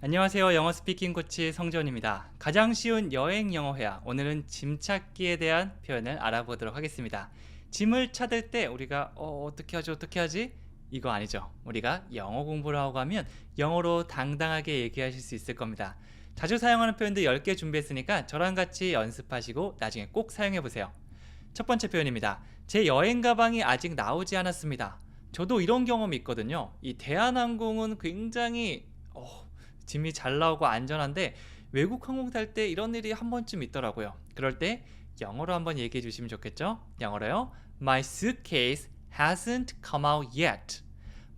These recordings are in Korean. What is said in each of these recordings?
안녕하세요. 영어 스피킹 코치 성재원입니다. 가장 쉬운 여행 영어 회화. 오늘은 짐 찾기에 대한 표현을 알아보도록 하겠습니다. 짐을 찾을 때 우리가 어떻게 하지? 어떻게 하지? 이거 아니죠. 우리가 영어 공부를 하고 가면 영어로 당당하게 얘기하실 수 있을 겁니다. 자주 사용하는 표현들 10개 준비했으니까 저랑 같이 연습하시고 나중에 꼭 사용해 보세요. 첫 번째 표현입니다. 제 여행 가방이 아직 나오지 않았습니다. 저도 이런 경험이 있거든요. 이 대한항공은 굉장히 짐이 잘 나오고 안전한데 외국 항공 탈 때 이런 일이 한 번쯤 있더라고요. 그럴 때 영어로 한번 얘기해 주시면 좋겠죠? 영어로요. My suitcase hasn't come out yet.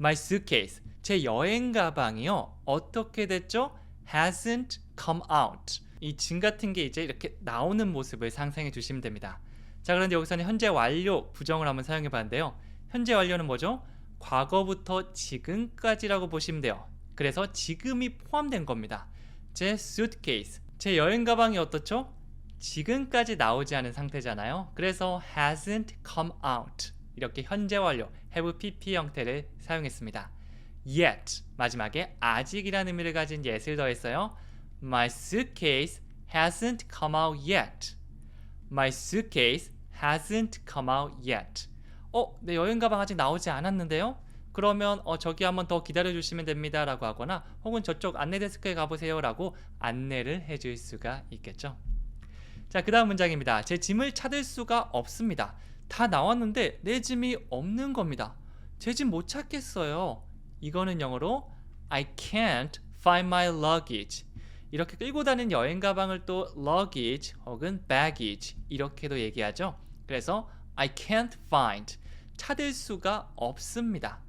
My suitcase, 제 여행 가방이요. 어떻게 됐죠? hasn't come out. 이 짐 같은 게 이제 이렇게 나오는 모습을 상상해 주시면 됩니다. 자, 그런데 여기서는 현재 완료 부정을 한번 사용해 봤는데요. 현재 완료는 뭐죠? 과거부터 지금까지라고 보시면 돼요. 그래서 지금이 포함된 겁니다. 제 suitcase, 제 여행 가방이 어떻죠? 지금까지 나오지 않은 상태잖아요. 그래서 hasn't come out. 이렇게 현재 완료, have pp 형태를 사용했습니다. yet, 마지막에 아직이라는 의미를 가진 yet을 더했어요. My suitcase hasn't come out yet. My suitcase hasn't come out yet. 내 여행 가방 아직 나오지 않았는데요? 그러면 저기 한번 더 기다려 주시면 됩니다 라고 하거나 혹은 저쪽 안내 데스크에 가보세요 라고 안내를 해줄 수가 있겠죠. 자, 그 다음 문장입니다. 제 짐을 찾을 수가 없습니다. 다 나왔는데 내 짐이 없는 겁니다. 제 짐 못 찾겠어요. 이거는 영어로 I can't find my luggage. 이렇게 끌고 다니는 여행 가방을 또 luggage 혹은 baggage 이렇게도 얘기하죠. 그래서 I can't find, 찾을 수가 없습니다.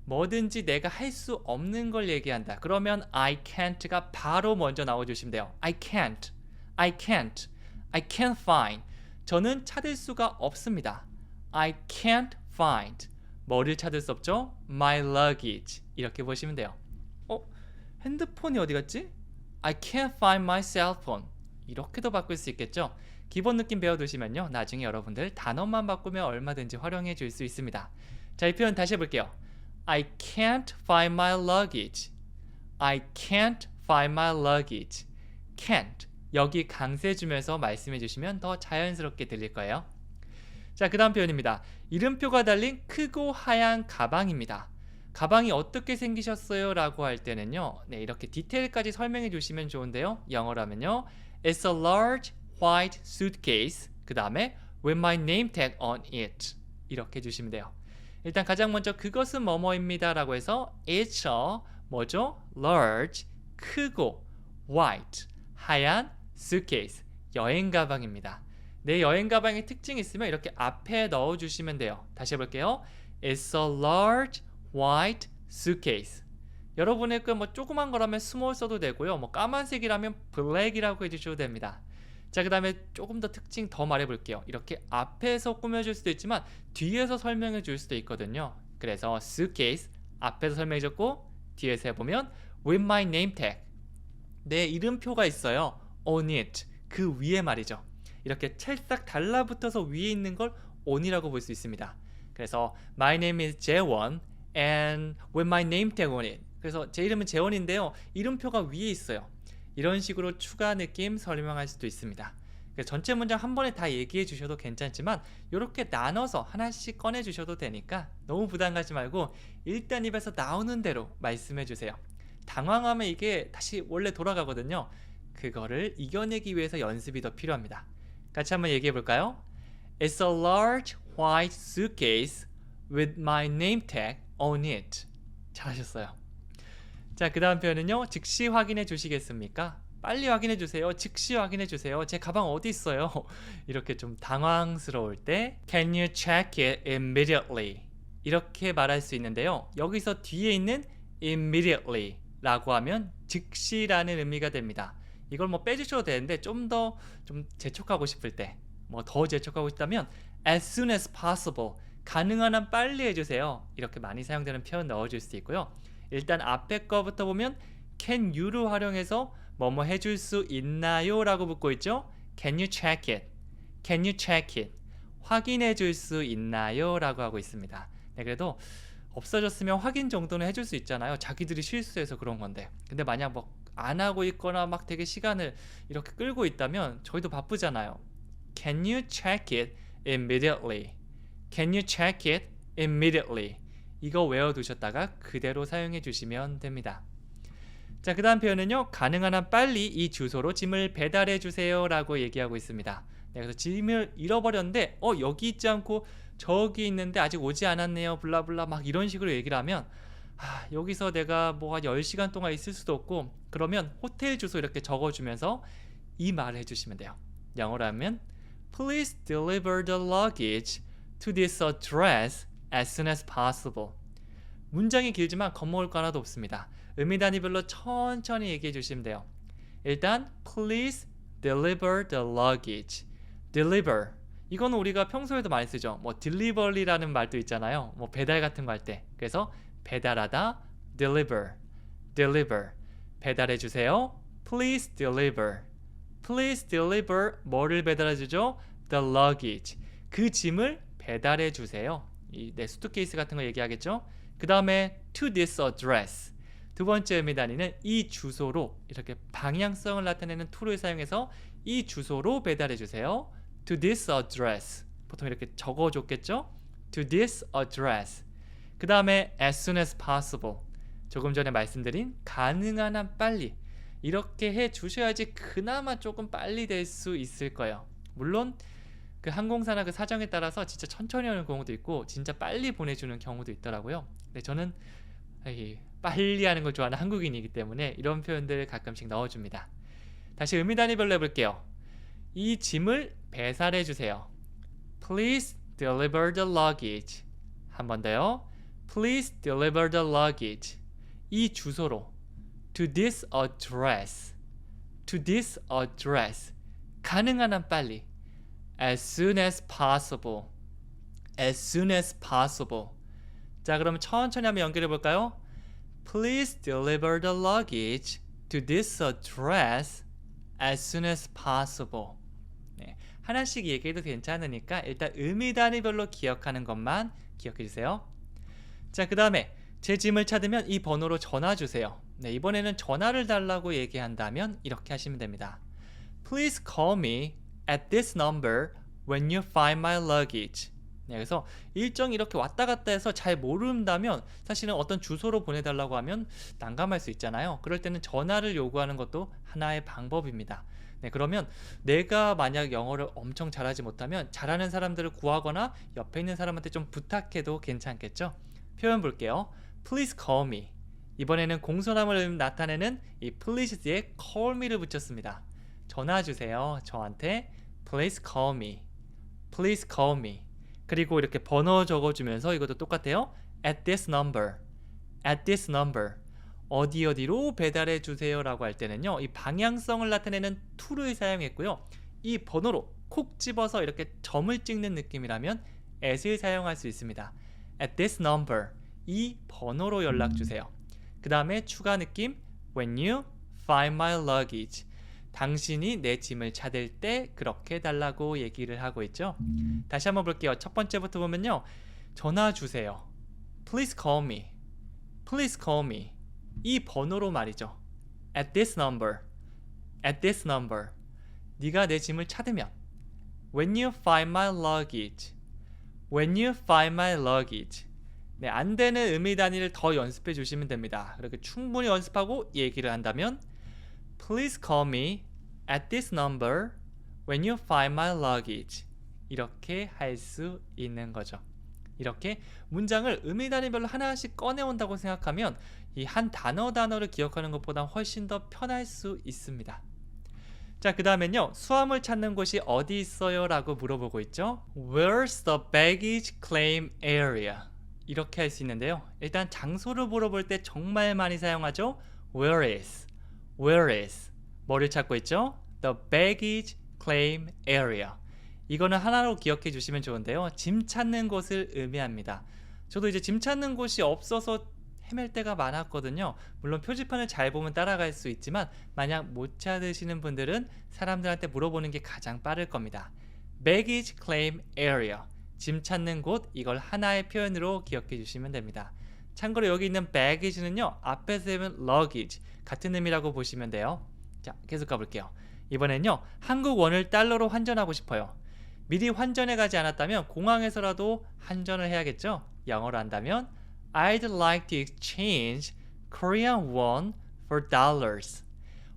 뭐든지 내가 할 수 없는 걸 얘기한다. 그러면 I can't가 바로 먼저 나와주시면 돼요. I can't, I can't, I can't find. 저는 찾을 수가 없습니다. I can't find. 뭐를 찾을 수 없죠? My luggage. 이렇게 보시면 돼요. 핸드폰이 어디 갔지? I can't find my cell phone. 이렇게도 바꿀 수 있겠죠? 기본 느낌 배워두시면요. 나중에 여러분들 단어만 바꾸면 얼마든지 활용해 줄 수 있습니다. 자, 이 표현 다시 해볼게요. I can't find my luggage. I can't find my luggage. can't. 여기 강세 주면서 말씀해 주시면 더 자연스럽게 들릴 거예요. 자, 그 다음 표현입니다. 이름표가 달린 크고 하얀 가방입니다. 가방이 어떻게 생기셨어요? 라고 할 때는요. 네, 이렇게 디테일까지 설명해 주시면 좋은데요. 영어로 하면요. It's a large white suitcase. 그 다음에 with my name tag on it. 이렇게 해주시면 돼요. 일단 가장 먼저 그것은 뭐뭐입니다 라고 해서 It's a 뭐죠? large, 크고 white, 하얀 suitcase, 여행 가방입니다. 내 여행 가방에 특징이 있으면 이렇게 앞에 넣어주시면 돼요. 다시 해볼게요. It's a large white suitcase. 여러분의 뭐 조그만 거라면 small 써도 되고요. 뭐 까만색이라면 black이라고 해주셔도 됩니다. 자, 그 다음에 조금 더 특징 더 말해볼게요. 이렇게 앞에서 꾸며줄 수도 있지만 뒤에서 설명해 줄 수도 있거든요. 그래서 suitcase 앞에서 설명해 줬고 뒤에서 해보면 with my name tag, 내 이름표가 있어요. on it, 그 위에 말이죠. 이렇게 찰싹 달라붙어서 위에 있는 걸 on이라고 볼 수 있습니다. 그래서 my name is 재원 and with my name tag on it. 그래서 제 이름은 재원인데요. 이름표가 위에 있어요. 이런 식으로 추가 느낌 설명할 수도 있습니다. 전체 문장 한 번에 다 얘기해 주셔도 괜찮지만 이렇게 나눠서 하나씩 꺼내 주셔도 되니까 너무 부담 가지 말고 일단 입에서 나오는 대로 말씀해 주세요. 당황하면 이게 다시 원래 돌아가거든요. 그거를 이겨내기 위해서 연습이 더 필요합니다. 같이 한번 얘기해 볼까요? It's a large white suitcase with my name tag on it. 잘하셨어요. 자, 그 다음 표현은요. 즉시 확인해 주시겠습니까? 빨리 확인해 주세요. 즉시 확인해 주세요. 제 가방 어디 있어요? 이렇게 좀 당황스러울 때 Can you check it immediately? 이렇게 말할 수 있는데요. 여기서 뒤에 있는 immediately 라고 하면 즉시라는 의미가 됩니다. 이걸 뭐 빼주셔도 되는데 좀 더 재촉하고 싶을 때, 뭐 더 재촉하고 싶다면 as soon as possible, 가능한 한 빨리 해주세요. 이렇게 많이 사용되는 표현 넣어줄 수 있고요. 일단 앞에 거부터 보면 can you를 활용해서 뭐뭐 해줄 수 있나요? 라고 묻고 있죠. Can you check it? Can you check it? 확인해 줄 수 있나요? 라고 하고 있습니다. 네, 그래도 없어졌으면 확인 정도는 해줄 수 있잖아요. 자기들이 실수해서 그런 건데. 근데 만약 뭐 안 하고 있거나 막 되게 시간을 이렇게 끌고 있다면 저희도 바쁘잖아요. Can you check it immediately? Can you check it immediately? 이거 외워두셨다가 그대로 사용해 주시면 됩니다. 자, 그 다음 표현은요. 가능한 한 빨리 이 주소로 짐을 배달해 주세요 라고 얘기하고 있습니다. 네, 그래서 짐을 잃어버렸는데 여기 있지 않고 저기 있는데 아직 오지 않았네요. 블라블라 막 이런 식으로 얘기를 하면 여기서 내가 뭐 한 10시간 동안 있을 수도 없고 그러면 호텔 주소 이렇게 적어주면서 이 말을 해주시면 돼요. 영어로 하면 Please deliver the luggage to this address as soon as possible. 문장이 길지만 겁먹을 거 하나도 없습니다. 의미 단위별로 천천히 얘기해 주시면 돼요. 일단 Please deliver the luggage. deliver. 이거는 우리가 평소에도 많이 쓰죠. 뭐 delivery라는 말도 있잖아요. 뭐 배달 같은 거 할 때. 그래서 배달하다 deliver. deliver. 배달해 주세요. Please deliver. Please deliver. 뭐를 배달해 주죠? The luggage. 그 짐을 배달해 주세요. 내 수트케이스 같은 거 얘기하겠죠? 그 다음에 to this address. 두 번째 의미 단위는 이 주소로 이렇게 방향성을 나타내는 to를 사용해서 이 주소로 배달해 주세요. To this address. 보통 이렇게 적어줬겠죠? To this address. 그 다음에 as soon as possible. 조금 전에 말씀드린 가능한 한 빨리. 이렇게 해 주셔야지 그나마 조금 빨리 될 수 있을 거예요. 물론 그 항공사나 그 사정에 따라서 진짜 천천히 하는 경우도 있고 진짜 빨리 보내주는 경우도 있더라고요. 근데 저는 빨리 하는 걸 좋아하는 한국인이기 때문에 이런 표현들 가끔씩 넣어줍니다. 다시 의미 단위별로 해볼게요. 이 짐을 배달해 주세요. Please deliver the luggage. 한 번 더요. Please deliver the luggage. 이 주소로 to this address. to this address. 가능한 한 빨리. as soon as possible. as soon as possible. 자, 그럼 천천히 한번 연결해 볼까요? Please deliver the luggage to this address as soon as possible. 네, 하나씩 얘기해도 괜찮으니까 일단 의미 단위별로 기억하는 것만 기억해 주세요. 자, 그 다음에 제 짐을 찾으면 이 번호로 전화 주세요. 네, 이번에는 전화를 달라고 얘기한다면 이렇게 하시면 됩니다. Please call me at this number when you find my luggage. 네, 그래서 일정이 이렇게 왔다 갔다 해서 잘 모른다면 사실은 어떤 주소로 보내달라고 하면 난감할 수 있잖아요. 그럴 때는 전화를 요구하는 것도 하나의 방법입니다. 네, 그러면 내가 만약 영어를 엄청 잘하지 못하면 잘하는 사람들을 구하거나 옆에 있는 사람한테 좀 부탁해도 괜찮겠죠? 표현 볼게요. Please call me. 이번에는 공손함을 나타내는 이 please에 call me를 붙였습니다. 전화 주세요. 저한테 Please call me. Please call me. 그리고 이렇게 번호 적어주면서 이것도 똑같아요. At this number. At this number. 어디로 배달해 주세요 라고 할 때는요. 이 방향성을 나타내는 to를 사용했고요. 이 번호로 콕 집어서 이렇게 점을 찍는 느낌이라면 at을 사용할 수 있습니다. At this number. 이 번호로 연락 주세요. 그 다음에 추가 느낌 When you find my luggage. 당신이 내 짐을 찾을 때 그렇게 해달라고 얘기를 하고 있죠. 다시 한번 볼게요. 첫 번째부터 보면요. 전화 주세요. Please call me. Please call me. 이 번호로 말이죠. At this number. At this number. 네가 내 짐을 찾으면 When you find my luggage. When you find my luggage. 네, 안 되는 의미 단위를 더 연습해 주시면 됩니다. 이렇게 충분히 연습하고 얘기를 한다면 Please call me at this number when you find my luggage. 이렇게 할 수 있는 거죠. 이렇게 문장을 의미 단위별로 하나씩 꺼내온다고 생각하면 이 한 단어를 기억하는 것보다 훨씬 더 편할 수 있습니다. 자, 그 다음엔요. 수화물 찾는 곳이 어디 있어요? 라고 물어보고 있죠. Where's the baggage claim area? 이렇게 할 수 있는데요. 일단 장소를 물어볼 때 정말 많이 사용하죠. Where is? Where is? 뭐를 찾고 있죠? The baggage claim area. 이거는 하나로 기억해 주시면 좋은데요. 짐 찾는 곳을 의미합니다. 저도 이제 짐 찾는 곳이 없어서 헤맬 때가 많았거든요. 물론 표지판을 잘 보면 따라갈 수 있지만 만약 못 찾으시는 분들은 사람들한테 물어보는 게 가장 빠를 겁니다. Baggage claim area. 짐 찾는 곳, 이걸 하나의 표현으로 기억해 주시면 됩니다. 참고로 여기 있는 baggage는요, 앞에서 되면 luggage 같은 의미라고 보시면 돼요. 자, 계속 가볼게요. 이번엔요, 한국 원을 달러로 환전하고 싶어요. 미리 환전해 가지 않았다면 공항에서라도 환전을 해야겠죠. 영어로 한다면 I'd like to exchange Korean won for dollars.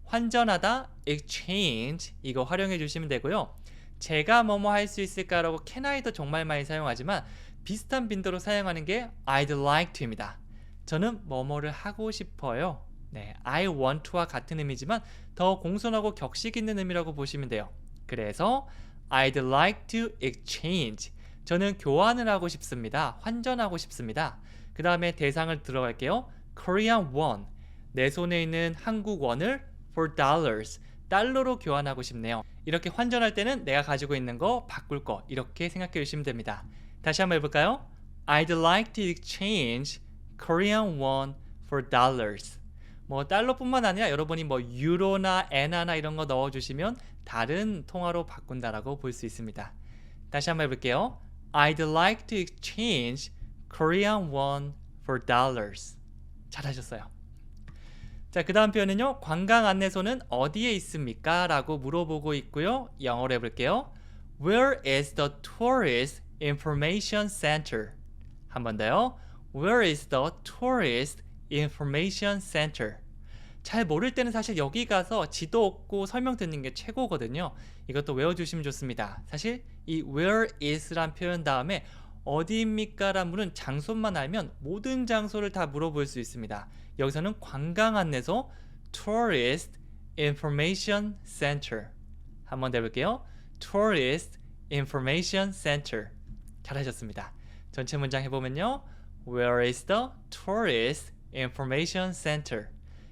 환전하다, exchange 이거 활용해 주시면 되고요. 제가 뭐뭐 할 수 있을까라고 can I도 정말 많이 사용하지만 비슷한 빈도로 사용하는 게 I'd like to입니다. 저는 뭐뭐를 하고 싶어요. 네, I want to와 같은 의미지만 더 공손하고 격식 있는 의미라고 보시면 돼요. 그래서 I'd like to exchange. 저는 교환을 하고 싶습니다. 환전하고 싶습니다. 그 다음에 대상을 들어갈게요. Korean won. 내 손에 있는 한국 원을 for dollars. 달러로 교환하고 싶네요. 이렇게 환전할 때는 내가 가지고 있는 거 바꿀 거 이렇게 생각해 주시면 됩니다. 다시 한번 해볼까요? I'd like to exchange Korean won for dollars. 뭐 달러뿐만 아니라 여러분이 뭐 유로나 엔화나 이런 거 넣어주시면 다른 통화로 바꾼다라고 볼 수 있습니다. 다시 한번 해볼게요. I'd like to exchange Korean won for dollars. 잘하셨어요. 자, 그 다음 표현은요. 관광 안내소는 어디에 있습니까? 라고 물어보고 있고요. 영어로 해볼게요. Where is the tourist information center? 한 번 더요. Where is the tourist information center? 잘 모를 때는 사실 여기 가서 지도 없고 설명 듣는 게 최고거든요. 이것도 외워주시면 좋습니다. 사실 이 where is란 표현 다음에 어디입니까? 란 물은 장소만 알면 모든 장소를 다 물어볼 수 있습니다. 여기서는 관광 안내소 Tourist Information Center. 한번 더 해볼게요. Tourist Information Center. 잘하셨습니다. 전체 문장 해보면요. Where is the Tourist Information Center?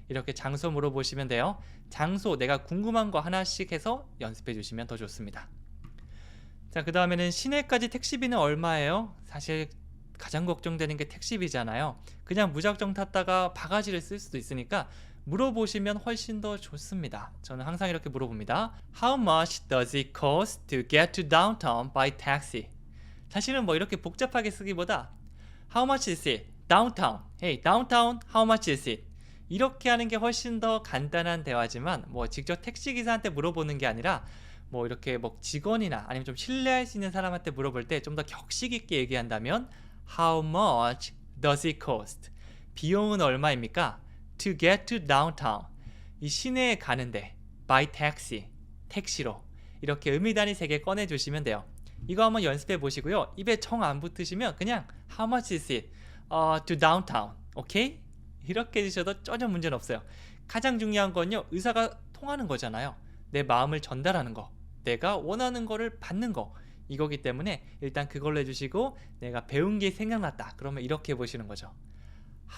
이렇게 장소 물어보시면 돼요. 장소 내가 궁금한 거 하나씩 해서 연습해 주시면 더 좋습니다. 자, 그 다음에는 시내까지 택시비는 얼마예요? 사실 가장 걱정되는 게 택시비잖아요. 그냥 무작정 탔다가 바가지를 쓸 수도 있으니까 물어보시면 훨씬 더 좋습니다. 저는 항상 이렇게 물어봅니다. How much does it cost to get to downtown by taxi? 사실은 뭐 이렇게 복잡하게 쓰기보다 How much is it? Downtown. Hey, downtown, how much is it? 이렇게 하는 게 훨씬 더 간단한 대화지만 뭐 직접 택시기사한테 물어보는 게 아니라 뭐 이렇게 뭐 직원이나 아니면 좀 신뢰할 수 있는 사람한테 물어볼 때 좀 더 격식 있게 얘기한다면 How much does it cost? 비용은 얼마입니까? To get to downtown. 이 시내에 가는데 by taxi. 택시로. 이렇게 의미단위 3개 꺼내주시면 돼요. 이거 한번 연습해 보시고요. 입에 정 안 붙으시면 그냥 How much is it? To downtown. 오케이? 이렇게 해주셔도 전혀 문제는 없어요. 가장 중요한 건요. 의사가 통하는 거잖아요. 내 마음을 전달하는 거. 내가 원하는 거를 받는 거. 이거기 때문에 일단 그걸로 해주시고 내가 배운 게 생각났다. 그러면 이렇게 해보시는 거죠.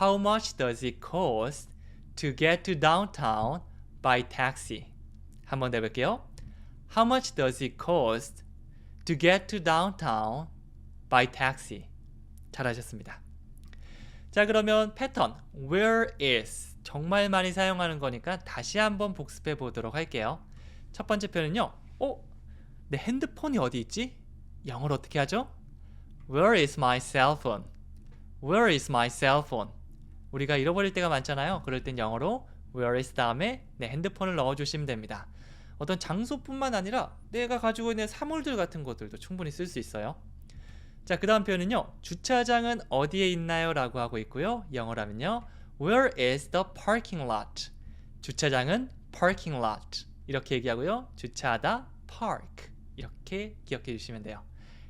How much does it cost to get to downtown by taxi? 한번 더 해볼게요. How much does it cost to get to downtown by taxi? 잘하셨습니다. 자, 그러면 패턴 where is 정말 많이 사용하는 거니까 다시 한번 복습해 보도록 할게요. 첫 번째 표현은요. 내 핸드폰이 어디 있지? 영어로 어떻게 하죠? Where is my cell phone? Where is my cell phone? 우리가 잃어버릴 때가 많잖아요. 그럴 땐 영어로 Where is 다음에 내 핸드폰을 넣어주시면 됩니다. 어떤 장소뿐만 아니라 내가 가지고 있는 사물들 같은 것들도 충분히 쓸 수 있어요. 자, 그 다음 표현은요. 주차장은 어디에 있나요? 라고 하고 있고요. 영어라면요. Where is the parking lot? 주차장은 parking lot. 이렇게 얘기하고요. 주차하다 park. 이렇게 기억해 주시면 돼요.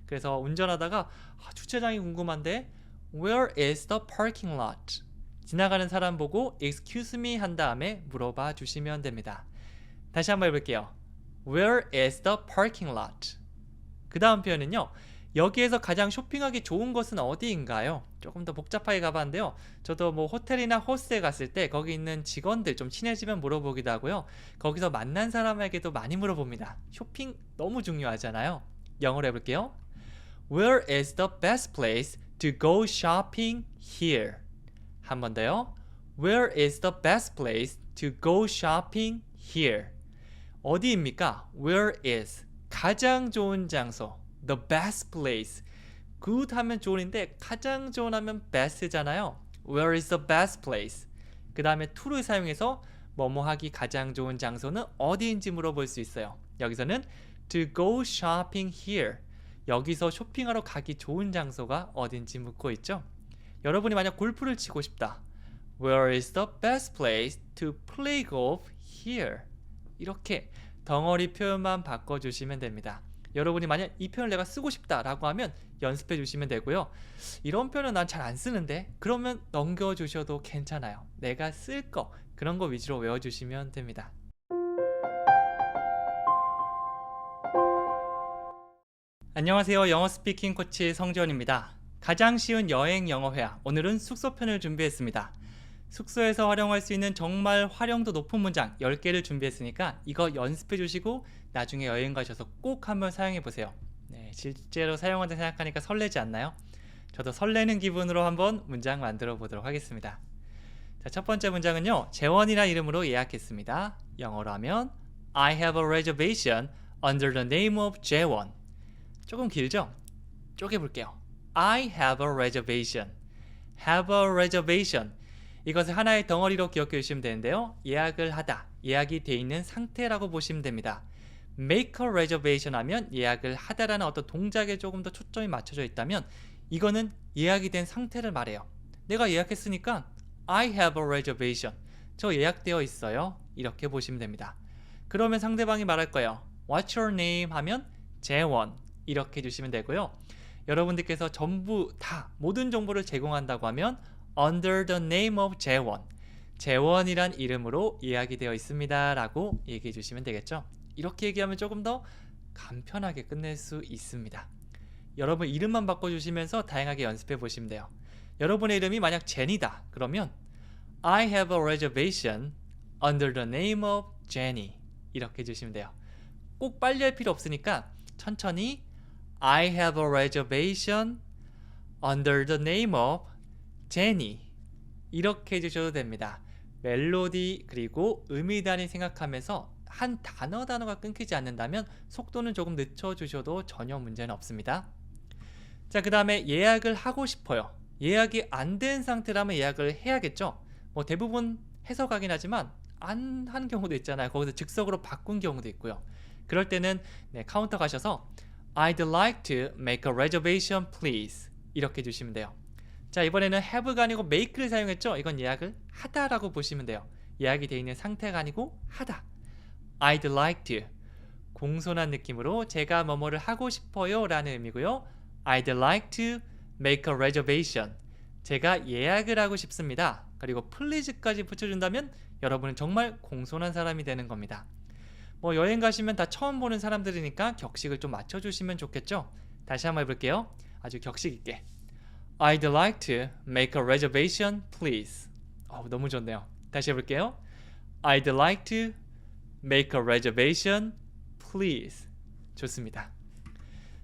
그래서 운전하다가 주차장이 궁금한데 Where is the parking lot? 지나가는 사람 보고 Excuse me 한 다음에 물어봐 주시면 됩니다. 다시 한번 해볼게요. Where is the parking lot? 그 다음 표현은요. 여기에서 가장 쇼핑하기 좋은 곳은 어디인가요? 조금 더 복잡하게 가봤는데요. 저도 뭐 호텔이나 호스에 갔을 때 거기 있는 직원들 좀 친해지면 물어보기도 하고요. 거기서 만난 사람에게도 많이 물어봅니다. 쇼핑 너무 중요하잖아요. 영어로 해볼게요. Where is the best place to go shopping here? 한 번 더요. Where is the best place to go shopping here? 어디입니까? Where is 가장 좋은 장소. The best place. good 하면 좋은데 가장 좋은 하면 best잖아요. Where is the best place? 그 다음에 to를 사용해서 뭐뭐 하기 가장 좋은 장소는 어디인지 물어볼 수 있어요. 여기서는 to go shopping here. 여기서 쇼핑하러 가기 좋은 장소가 어딘지 묻고 있죠. 여러분이 만약 골프를 치고 싶다. Where is the best place to play golf here? 이렇게 덩어리 표현만 바꿔주시면 됩니다. 여러분이 만약 이 표현을 내가 쓰고 싶다라고 하면 연습해 주시면 되고요. 이런 표현은 난 잘 안 쓰는데 그러면 넘겨주셔도 괜찮아요. 내가 쓸 거 그런 거 위주로 외워주시면 됩니다. 안녕하세요. 영어 스피킹 코치 성지원입니다. 가장 쉬운 여행 영어 회화, 오늘은 숙소편을 준비했습니다. 숙소에서 활용할 수 있는 정말 활용도 높은 문장 10개를 준비했으니까 이거 연습해 주시고 나중에 여행 가셔서 꼭 한번 사용해 보세요. 네, 실제로 사용한다 생각하니까 설레지 않나요? 저도 설레는 기분으로 한번 문장 만들어 보도록 하겠습니다. 자, 첫 번째 문장은요, 재원이라는 이름으로 예약했습니다. 영어로 하면 I have a reservation under the name of 재원. 조금 길죠? 쪼개볼게요. I have a reservation. have a reservation. 이것을 하나의 덩어리로 기억해 주시면 되는데요. 예약을 하다, 예약이 돼 있는 상태라고 보시면 됩니다. make a reservation 하면 예약을 하다라는 어떤 동작에 조금 더 초점이 맞춰져 있다면 이거는 예약이 된 상태를 말해요. 내가 예약했으니까 I have a reservation. 저 예약되어 있어요. 이렇게 보시면 됩니다. 그러면 상대방이 말할 거예요. What's your name? 하면 재원. 이렇게 해주시면 되고요. 여러분들께서 전부 다 모든 정보를 제공한다고 하면 under the name of 재원. 재원이란 이름으로 예약이 되어 있습니다 라고 얘기해 주시면 되겠죠. 이렇게 얘기하면 조금 더 간편하게 끝낼 수 있습니다. 여러분 이름만 바꿔주시면서 다양하게 연습해 보시면 돼요. 여러분의 이름이 만약 제니다 그러면 I have a reservation under the name of Jenny 이렇게 해주시면 돼요. 꼭 빨리 할 필요 없으니까 천천히 I have a reservation under the name of Jenny 이렇게 해주셔도 됩니다. 멜로디 그리고 의미 단위 생각하면서 한 단어가 끊기지 않는다면 속도는 조금 늦춰주셔도 전혀 문제는 없습니다. 자, 그 다음에 예약을 하고 싶어요. 예약이 안 된 상태라면 예약을 해야겠죠. 뭐 대부분 해서 가긴 하지만 안 한 경우도 있잖아요. 거기서 즉석으로 바꾼 경우도 있고요. 그럴 때는 카운터 가셔서 I'd like to make a reservation please 이렇게 해주시면 돼요. 자, 이번에는 have가 아니고 make를 사용했죠. 이건 예약을 하다라고 보시면 돼요. 예약이 되어 있는 상태가 아니고 하다. I'd like to 공손한 느낌으로 제가 뭐뭐를 하고 싶어요 라는 의미고요. I'd like to make a reservation 제가 예약을 하고 싶습니다. 그리고 please까지 붙여준다면 여러분은 정말 공손한 사람이 되는 겁니다. 뭐 여행 가시면 다 처음 보는 사람들이니까 격식을 좀 맞춰주시면 좋겠죠. 다시 한번 해볼게요. 아주 격식 있게 I'd like to make a reservation please. 너무 좋네요. 다시 해볼게요. I'd like to make a reservation please. 좋습니다.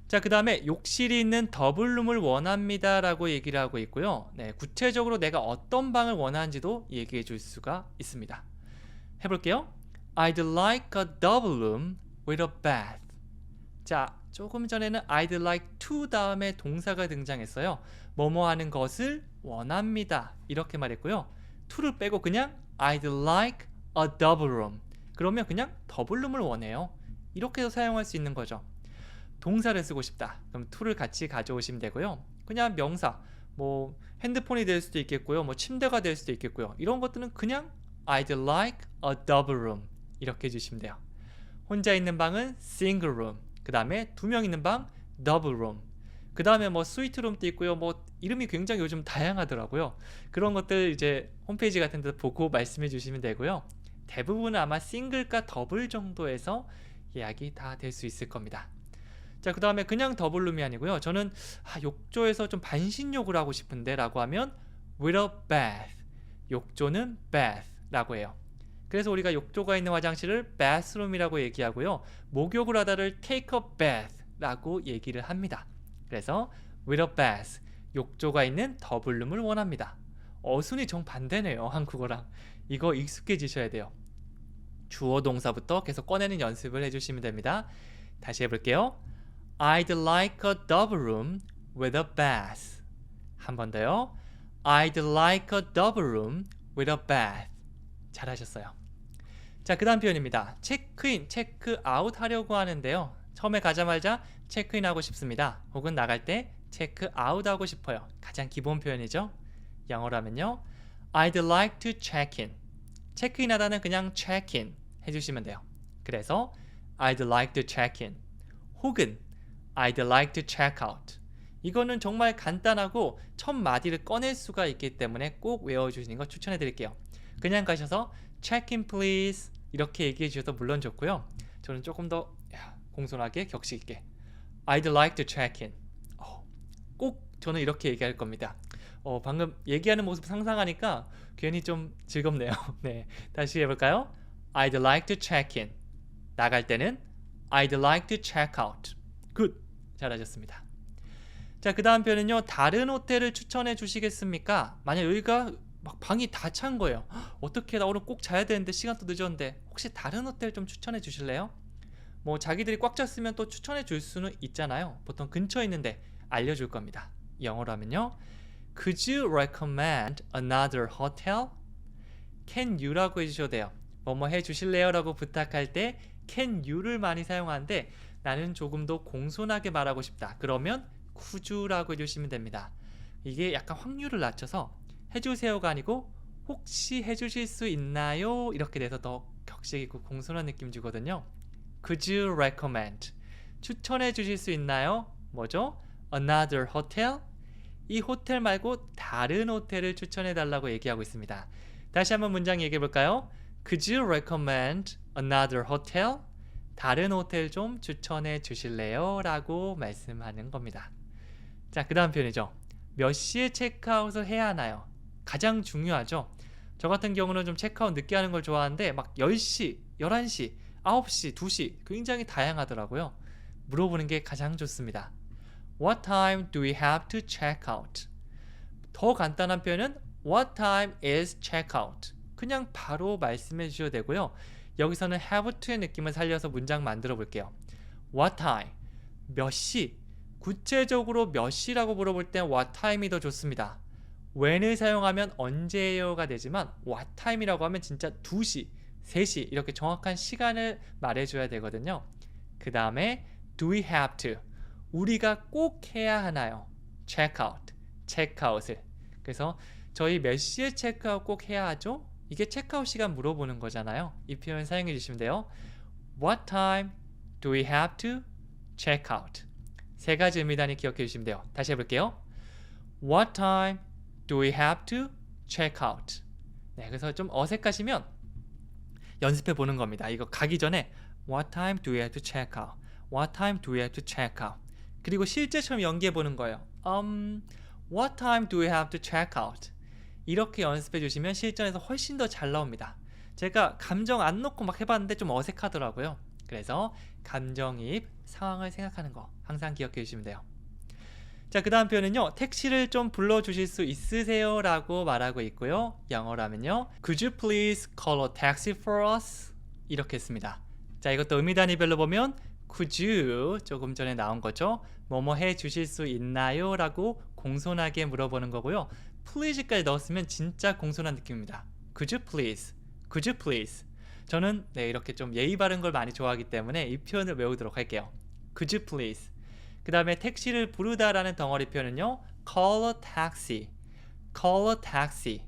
자, 그 다음에 욕실이 있는 더블룸을 원합니다 라고 얘기를 하고 있고요. 네, 구체적으로 내가 어떤 방을 원하는지도 얘기해 줄 수가 있습니다. 해볼게요. I'd like a double room with a bath. 자, 조금 전에는 I'd like to 다음에 동사가 등장했어요. 뭐뭐 하는 것을 원합니다 이렇게 말했고요. to를 빼고 그냥 I'd like a double room. 그러면 그냥 더블룸을 원해요. 이렇게 해서 사용할 수 있는 거죠. 동사를 쓰고 싶다. 그럼 to를 같이 가져오시면 되고요. 그냥 명사, 뭐 핸드폰이 될 수도 있겠고요. 뭐 침대가 될 수도 있겠고요. 이런 것들은 그냥 I'd like a double room 이렇게 해주시면 돼요. 혼자 있는 방은 single room. 그 다음에 2명 있는 방 double room. 그 다음에 뭐 스위트룸도 있고요. 뭐 이름이 굉장히 요즘 다양하더라고요. 그런 것들 이제 홈페이지 같은 데 보고 말씀해 주시면 되고요. 대부분은 아마 싱글과 더블 정도에서 예약이 다 될 수 있을 겁니다. 자, 그 다음에 그냥 더블룸이 아니고요. 저는 욕조에서 좀 반신욕을 하고 싶은데 라고 하면 with a bath. 욕조는 bath 라고 해요. 그래서 우리가 욕조가 있는 화장실을 bathroom이라고 얘기하고요. 목욕을 하다를 take a bath 라고 얘기를 합니다. 그래서 with a bath. 욕조가 있는 더블룸을 원합니다. 어순이 정반대네요. 한국어랑. 이거 익숙해지셔야 돼요. 주어 동사부터 계속 꺼내는 연습을 해주시면 됩니다. 다시 해볼게요. I'd like a double room with a bath. 한 번 더요. I'd like a double room with a bath. 잘하셨어요. 자, 그 다음 표현입니다. 체크인, 체크아웃 하려고 하는데요. 처음에 가자마자 체크인 하고 싶습니다. 혹은 나갈 때 체크아웃 하고 싶어요. 가장 기본 표현이죠. 영어로 하면요. I'd like to check in. 체크인 하다는 그냥 check in 해주시면 돼요. 그래서 I'd like to check in. 혹은 I'd like to check out. 이거는 정말 간단하고 첫 마디를 꺼낼 수가 있기 때문에 꼭 외워주시는 거 추천해 드릴게요. 그냥 가셔서 check in please 이렇게 얘기해 주셔도 물론 좋고요. 저는 조금 더 공손하게 격식 있게 I'd like to check in. 꼭 저는 이렇게 얘기할 겁니다. 방금 얘기하는 모습 상상하니까 괜히 좀 즐겁네요. 네, 다시 해볼까요? I'd like to check in. 나갈 때는 I'd like to check out. 굿! 잘하셨습니다. 자, 그 다음 표현은요. 다른 호텔을 추천해 주시겠습니까? 만약 여기가 막 방이 다 찬 거예요. 어떻게 나 오늘 꼭 자야 되는데 시간도 늦었는데 혹시 다른 호텔 좀 추천해 주실래요? 뭐 자기들이 꽉 찼으면 또 추천해 줄 수는 있잖아요. 보통 근처에 있는데 알려줄 겁니다. 영어로 하면요. Could you recommend another hotel? Can you라고 해주셔도 돼요. 뭐뭐 해주실래요? 라고 부탁할 때 can you를 많이 사용하는데 나는 조금 더 공손하게 말하고 싶다. 그러면 could you라고 해주시면 됩니다. 이게 약간 확률을 낮춰서 해주세요가 아니고 혹시 해주실 수 있나요? 이렇게 돼서 더 격식 있고 공손한 느낌 주거든요. Could you recommend? 추천해 주실 수 있나요? 뭐죠? Another hotel? 이 호텔 말고 다른 호텔을 추천해 달라고 얘기하고 있습니다. 다시 한번 문장 얘기해 볼까요? Could you recommend another hotel? 다른 호텔 좀 추천해 주실래요? 라고 말씀하는 겁니다. 자, 그 다음 표현이죠. 몇 시에 체크아웃을 해야 하나요? 가장 중요하죠. 저 같은 경우는 좀 체크아웃 늦게 하는 걸 좋아하는데 막 10시, 11시, 9시, 2시 굉장히 다양하더라고요. 물어보는 게 가장 좋습니다. What time do we have to check out? 더 간단한 표현은 What time is check out? 그냥 바로 말씀해 주셔도 되고요. 여기서는 have to의 느낌을 살려서 문장 만들어 볼게요. What time? 몇 시? 구체적으로 몇 시라고 물어볼 땐 what time이 더 좋습니다. when을 사용하면 언제예요가 되지만 what time이라고 하면 진짜 2시, 3시 이렇게 정확한 시간을 말해줘야 되거든요. 그 다음에 do we have to? 우리가 꼭 해야 하나요? check out, 체크아웃을. 그래서 저희 몇 시에 체크아웃 꼭 해야 하죠? 이게 체크아웃 시간 물어보는 거잖아요. 이 표현 사용해 주시면 돼요. What time do we have to check out? 세 가지 의미 단위 기억해 주시면 돼요. 다시 해볼게요. What time do we have to check out? 네, 그래서 좀 어색하시면 연습해 보는 겁니다. 이거 가기 전에 What time do we have to check out? What time do we have to check out? 그리고 실제처럼 연기해 보는 거예요. What time do we have to check out? 이렇게 연습해 주시면 실전에서 훨씬 더 잘 나옵니다. 제가 감정 안 넣고 막 해봤는데 좀 어색하더라고요. 그래서 감정이입, 상황을 생각하는 거 항상 기억해 주시면 돼요. 자, 그 다음 표현은요. 택시를 좀 불러주실 수 있으세요? 라고 말하고 있고요. 영어로 하면요. Could you please call a taxi for us? 이렇게 했습니다. 자, 이것도 의미 단위별로 보면 Could you 조금 전에 나온 거죠. 뭐뭐 해 주실 수 있나요? 라고 공손하게 물어보는 거고요. please까지 넣었으면 진짜 공손한 느낌입니다. Could you please? Could you please? 저는 이렇게 좀 예의 바른 걸 많이 좋아하기 때문에 이 표현을 외우도록 할게요. Could you please? 그 다음에 택시를 부르다라는 덩어리 표현은요. Call a taxi. Call a taxi.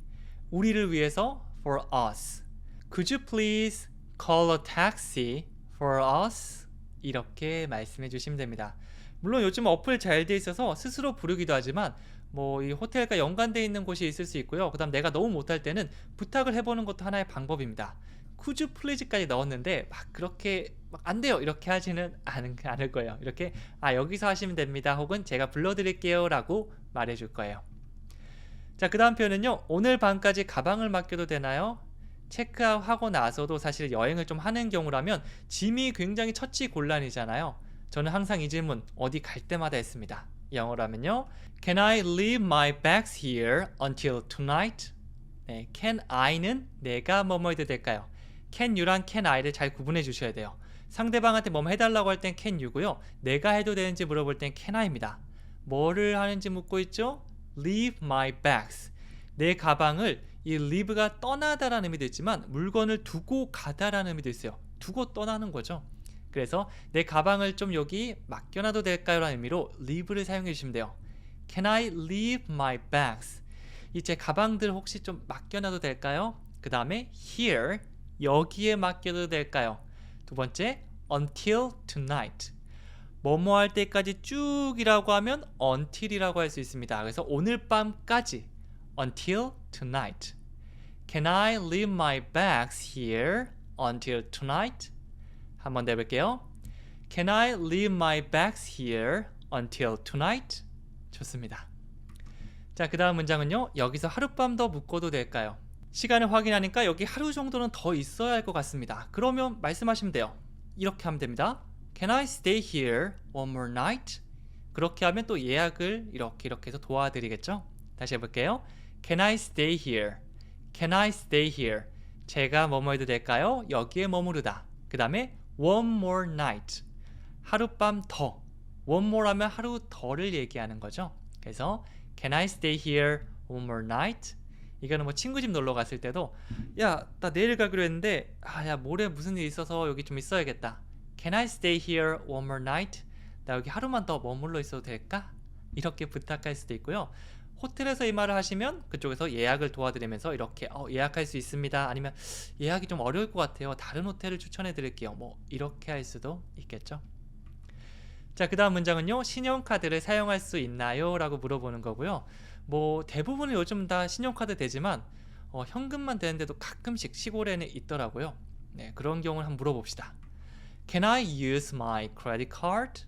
우리를 위해서 for us. Could you please call a taxi for us? 이렇게 말씀해 주시면 됩니다. 물론 요즘 어플 잘 돼 있어서 스스로 부르기도 하지만 뭐 이 호텔과 연관되어 있는 곳이 있을 수 있고요. 그 다음 내가 너무 못할 때는 부탁을 해보는 것도 하나의 방법입니다. Could you please까지 넣었는데 막 그렇게 막 안 돼요 이렇게 하지는 않을 거예요. 이렇게 여기서 하시면 됩니다. 혹은 제가 불러드릴게요 라고 말해줄 거예요. 자, 그 다음 표현은요. 오늘 밤까지 가방을 맡겨도 되나요? 체크아웃 하고 나서도 사실 여행을 좀 하는 경우라면 짐이 굉장히 처치곤란이잖아요. 저는 항상 이 질문 어디 갈 때마다 했습니다. 영어로 하면요. Can I leave my bags here until tonight? 네, can I는 내가 뭐뭐 해도 될까요? can you랑 can I를 잘 구분해 주셔야 돼요. 상대방한테 뭐뭐 해달라고 할 땐 can you고요. 내가 해도 되는지 물어볼 땐 can I입니다. 뭐를 하는지 묻고 있죠? Leave my bags. 내 가방을 이 leave가 떠나다라는 의미도 있지만 물건을 두고 가다라는 의미도 있어요. 두고 떠나는 거죠. 그래서 내 가방을 좀 여기 맡겨놔도 될까요? 라는 의미로 leave를 사용해 주시면 돼요. Can I leave my bags? 이 제 가방들 혹시 좀 맡겨놔도 될까요? 그 다음에 here, 여기에 맡겨도 될까요? 두 번째, until tonight. 뭐뭐 할 때까지 쭉이라고 하면 until이라고 할 수 있습니다. 그래서 오늘 밤까지 until tonight. Can I leave my bags here until tonight? 한 번 더 해볼게요. Can I leave my bags here until tonight? 좋습니다. 자, 그 다음 문장은요. 여기서 하룻밤 더 묵고도 될까요? 시간을 확인하니까 여기 하루 정도는 더 있어야 할 것 같습니다. 그러면 말씀하시면 돼요. 이렇게 하면 됩니다. Can I stay here one more night? 그렇게 하면 또 예약을 이렇게 해서 도와드리겠죠? 다시 해볼게요. Can I stay here? Can I stay here? 제가 뭐뭐 해도 될까요? 여기에 머무르다. 그 다음에 one more night. 하룻밤 더. one more 하면 하루 더를 얘기하는 거죠. 그래서 Can I stay here one more night? 이거는 뭐 친구 집 놀러 갔을 때도 야, 나 내일 가기로 했는데 야, 모레 무슨 일 있어서 여기 좀 있어야겠다. Can I stay here one more night? 나 여기 하루만 더 머물러 있어도 될까? 이렇게 부탁할 수도 있고요. 호텔에서 이 말을 하시면 그쪽에서 예약을 도와드리면서 이렇게 예약할 수 있습니다. 아니면 예약이 좀 어려울 것 같아요. 다른 호텔을 추천해 드릴게요. 뭐 이렇게 할 수도 있겠죠. 자, 그 다음 문장은요. 신용카드를 사용할 수 있나요? 라고 물어보는 거고요. 뭐 대부분은 요즘 다 신용카드 되지만 현금만 되는데도 가끔씩 시골에는 있더라고요. 네, 그런 경우를 한번 물어봅시다. Can I use my credit card?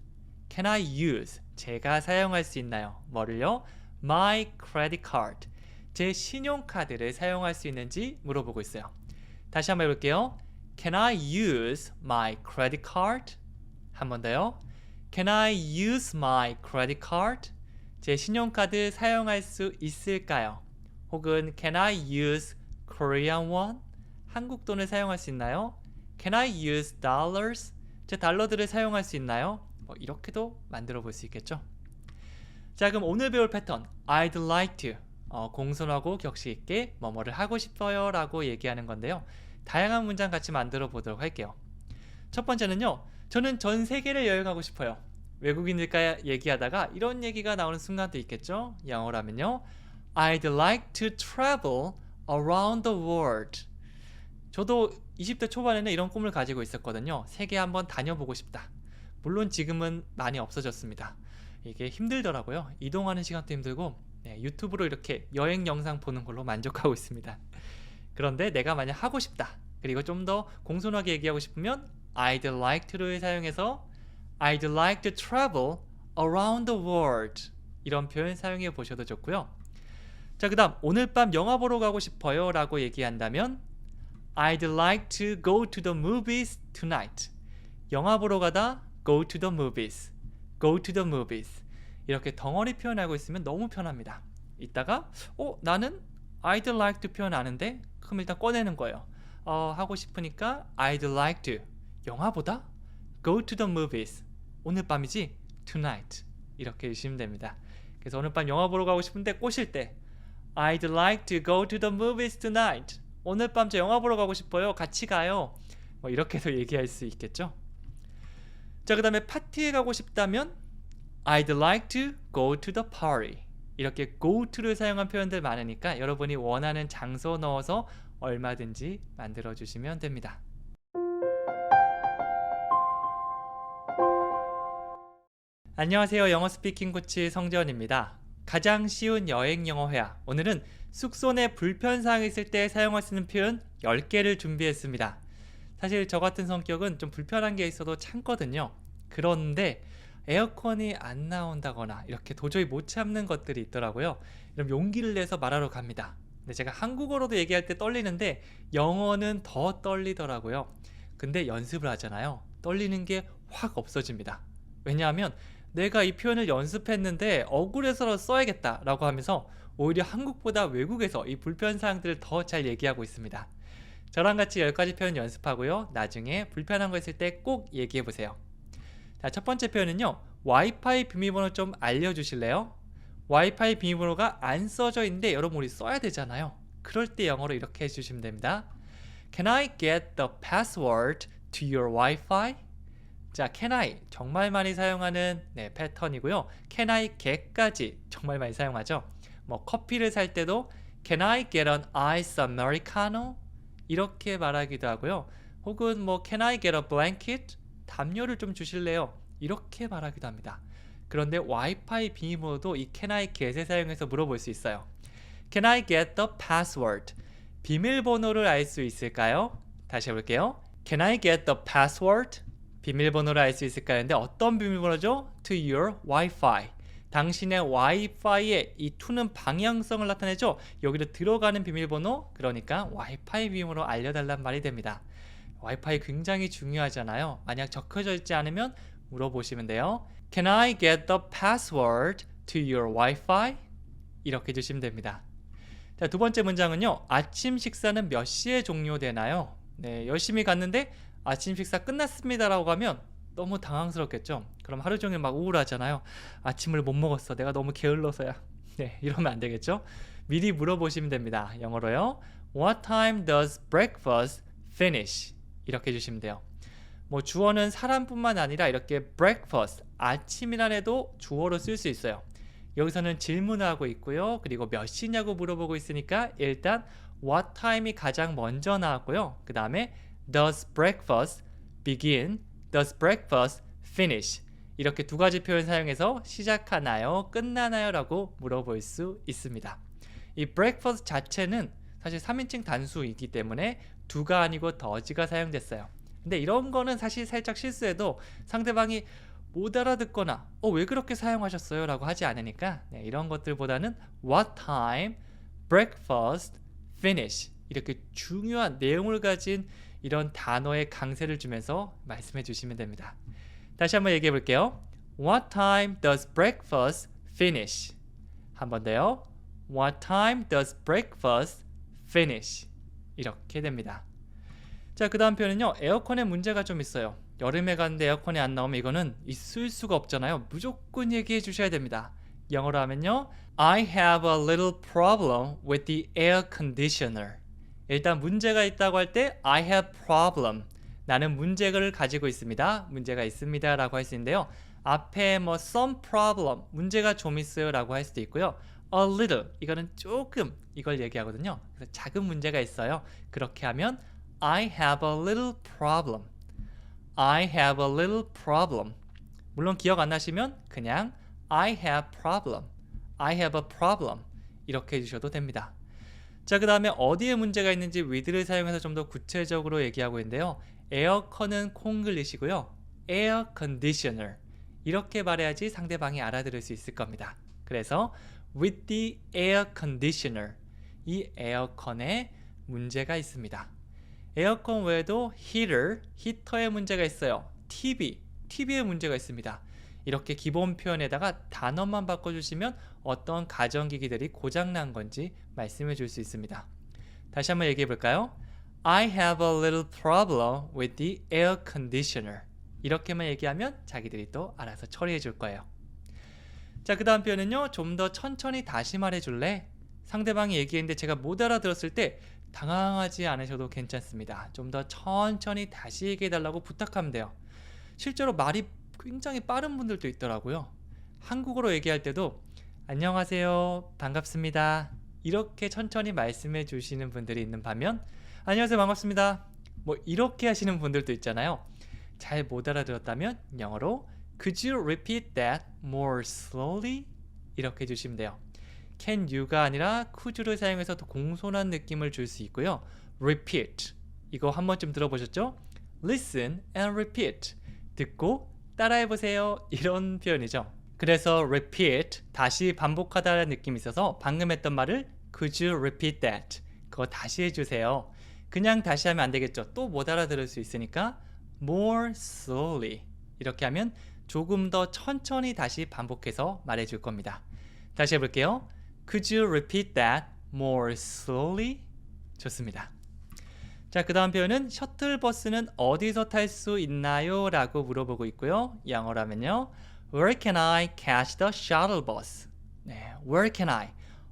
Can I use? 제가 사용할 수 있나요? 뭐를요? My credit card. 제 신용카드를 사용할 수 있는지 물어보고 있어요. 다시 한번 해볼게요. Can I use my credit card? 한 번 더요. Can I use my credit card? 제 신용카드 사용할 수 있을까요? 혹은 Can I use Korean won? 한국 돈을 사용할 수 있나요? Can I use dollars? 제 달러들을 사용할 수 있나요? 뭐 이렇게도 만들어 볼 수 있겠죠. 자, 그럼 오늘 배울 패턴 I'd like to 공손하고 격식 있게 뭐뭐를 하고 싶어요 라고 얘기하는 건데요. 다양한 문장 같이 만들어 보도록 할게요. 첫 번째는요. 저는 전 세계를 여행하고 싶어요. 외국인들과 얘기하다가 이런 얘기가 나오는 순간도 있겠죠. 영어라면요. I'd like to travel around the world. 저도 20대 초반에는 이런 꿈을 가지고 있었거든요. 세계 한번 다녀보고 싶다. 물론 지금은 많이 없어졌습니다. 이게 힘들더라고요. 이동하는 시간도 힘들고 유튜브로 이렇게 여행 영상 보는 걸로 만족하고 있습니다. 그런데 내가 만약 하고 싶다. 그리고 좀 더 공손하게 얘기하고 싶으면 I'd like to를 사용해서 I'd like to travel around the world. 이런 표현 사용해 보셔도 좋고요. 자, 그 다음 오늘 밤 영화 보러 가고 싶어요 라고 얘기한다면 I'd like to go to the movies tonight. 영화 보러 가다 go to the movies. go to the movies. 이렇게 덩어리 표현하고 있으면 너무 편합니다. 이따가 나는 I'd like to 표현 아는데 그럼 일단 꺼내는 거예요. 하고 싶으니까 I'd like to 영화 보다 go to the movies. 오늘 밤이지 tonight. 이렇게 해주시면 됩니다. 그래서 오늘 밤 영화 보러 가고 싶은데 꼬실 때 I'd like to go to the movies tonight. 오늘 밤 저 영화 보러 가고 싶어요. 같이 가요. 뭐 이렇게도 얘기할 수 있겠죠. 자, 그 다음에 파티에 가고 싶다면 I'd like to go to the party. 이렇게 go to를 사용한 표현들 많으니까 여러분이 원하는 장소 넣어서 얼마든지 만들어 주시면 됩니다. 안녕하세요. 영어 스피킹 코치 성재원입니다. 가장 쉬운 여행 영어 회화. 오늘은 숙소 내 불편사항이 있을 때 사용할 수 있는 표현 10개를 준비했습니다. 사실 저 같은 성격은 좀 불편한 게 있어도 참거든요. 그런데 에어컨이 안 나온다거나 이렇게 도저히 못 참는 것들이 있더라고요. 그럼 용기를 내서 말하러 갑니다. 근데 제가 한국어로도 얘기할 때 떨리는데 영어는 더 떨리더라고요. 근데 연습을 하잖아요. 떨리는 게 확 없어집니다. 왜냐하면 내가 이 표현을 연습했는데 억울해서 써야겠다 라고 하면서 오히려 한국보다 외국에서 이 불편사항들을 더 잘 얘기하고 있습니다. 저랑 같이 10가지 표현 연습하고요. 나중에 불편한 거 있을 때 꼭 얘기해 보세요. 자, 첫 번째 표현은요. 와이파이 비밀번호 좀 알려주실래요? 와이파이 비밀번호가 안 써져 있는데 여러분 우리 써야 되잖아요. 그럴 때 영어로 이렇게 해주시면 됩니다. Can I get the password to your Wi-Fi? 자, can I 정말 많이 사용하는 패턴이고요. can I get까지 정말 많이 사용하죠. 뭐 커피를 살 때도 can I get an ice americano? 이렇게 말하기도 하고요. 혹은 뭐 can I get a blanket? 담요를 좀 주실래요? 이렇게 말하기도 합니다. 그런데 와이파이 비밀번호도 이 can I get을 사용해서 물어볼 수 있어요. Can I get the password? 비밀번호를 알 수 있을까요? 다시 해볼게요. Can I get the password? 비밀번호를 알 수 있을까요? 근데 어떤 비밀번호죠? To your Wi-Fi. 당신의 와이파이의 이 to는 방향성을 나타내죠. 여기로 들어가는 비밀번호, 그러니까 와이파이 비밀번호 알려달란 말이 됩니다. 와이파이 굉장히 중요하잖아요. 만약 적혀져 있지 않으면 물어보시면 돼요. Can I get the password to your Wi-Fi? 이렇게 해주시면 됩니다. 자, 두 번째 문장은요. 아침 식사는 몇 시에 종료되나요? 네, 열심히 갔는데 아침 식사 끝났습니다 라고 하면 너무 당황스럽겠죠. 그럼 하루 종일 막 우울하잖아요. 아침을 못 먹었어. 내가 너무 게을러서야. 네, 이러면 안 되겠죠. 미리 물어보시면 됩니다. 영어로요. What time does breakfast finish? 이렇게 해주시면 돼요. 뭐 주어는 사람뿐만 아니라 이렇게 breakfast, 아침이란 해도 주어로 쓸 수 있어요. 여기서는 질문을 하고 있고요. 그리고 몇 시냐고 물어보고 있으니까 일단 what time이 가장 먼저 나왔고요. 그 다음에 does breakfast begin, does breakfast finish 이렇게 두 가지 표현 사용해서 시작하나요? 끝나나요? 라고 물어볼 수 있습니다. 이 breakfast 자체는 사실 3인칭 단수이기 때문에 do가 아니고 does가 사용됐어요. 근데 이런 거는 사실 살짝 실수해도 상대방이 못 알아듣거나 왜 그렇게 사용하셨어요? 라고 하지 않으니까 이런 것들보다는 what time, breakfast, finish 이렇게 중요한 내용을 가진 이런 단어의 강세를 주면서 말씀해 주시면 됩니다. 다시 한번 얘기해 볼게요. What time does breakfast finish? 한 번 더요. What time does breakfast finish? 이렇게 됩니다. 자, 그 다음 표현은요. 에어컨에 문제가 좀 있어요. 여름에 갔는데 에어컨이 안 나오면 이거는 있을 수가 없잖아요. 무조건 얘기해 주셔야 됩니다. 영어로 하면요. I have a little problem with the air conditioner. 일단 문제가 있다고 할 때 I have problem. 나는 문제를 가지고 있습니다. 문제가 있습니다 라고 할 수 있는데요. 앞에 뭐 some problem, 문제가 좀 있어요 라고 할 수도 있고요. A little, 이거는 조금 이걸 얘기하거든요. 그래서 작은 문제가 있어요. 그렇게 하면 I have a little problem. I have a little problem. 물론 기억 안 나시면 그냥 I have problem. I have a problem. 이렇게 해주셔도 됩니다. 자, 그 다음에 어디에 문제가 있는지 with를 사용해서 좀 더 구체적으로 얘기하고 있는데요. 에어컨은 콩글리시고요. air conditioner. 이렇게 말해야지 상대방이 알아들을 수 있을 겁니다. 그래서 with the air conditioner. 이 에어컨에 문제가 있습니다. 에어컨 외에도 heater, 히터에 문제가 있어요. TV에 문제가 있습니다. 이렇게 기본 표현에다가 단어만 바꿔주시면 어떤 가전기기들이 고장난 건지 말씀해 줄 수 있습니다. 다시 한번 얘기해 볼까요? I have a little problem with the air conditioner. 이렇게만 얘기하면 자기들이 또 알아서 처리해 줄 거예요. 자, 그 다음 표현은요. 좀 더 천천히 다시 말해 줄래? 상대방이 얘기했는데 제가 못 알아들었을 때 당황하지 않으셔도 괜찮습니다. 좀 더 천천히 다시 얘기해 달라고 부탁하면 돼요. 실제로 말이 굉장히 빠른 분들도 있더라고요. 한국어로 얘기할 때도 안녕하세요, 반갑습니다 이렇게 천천히 말씀해 주시는 분들이 있는 반면 안녕하세요, 반갑습니다 뭐 이렇게 하시는 분들도 있잖아요. 잘 못 알아들었다면 영어로 Could you repeat that more slowly? 이렇게 해주시면 돼요. can you가 아니라 could를 사용해서 더 공손한 느낌을 줄 수 있고요. repeat, 이거 한 번쯤 들어보셨죠? listen and repeat, 듣고 따라해보세요 이런 표현이죠. 그래서 repeat, 다시 반복하다라는 느낌이 있어서 방금 했던 말을 could you repeat that? 그거 다시 해주세요. 그냥 다시 하면 안 되겠죠. 또 못 알아들을 수 있으니까 more slowly 이렇게 하면 조금 더 천천히 다시 반복해서 말해줄 겁니다. 다시 해볼게요. Could you repeat that more slowly? 좋습니다. 자, 그 다음 표현은 셔틀버스는 어디서 탈 수 있나요? 라고 물어보고 있고요. 영어로 하면요. Where can I catch the shuttle bus? 네, where can I?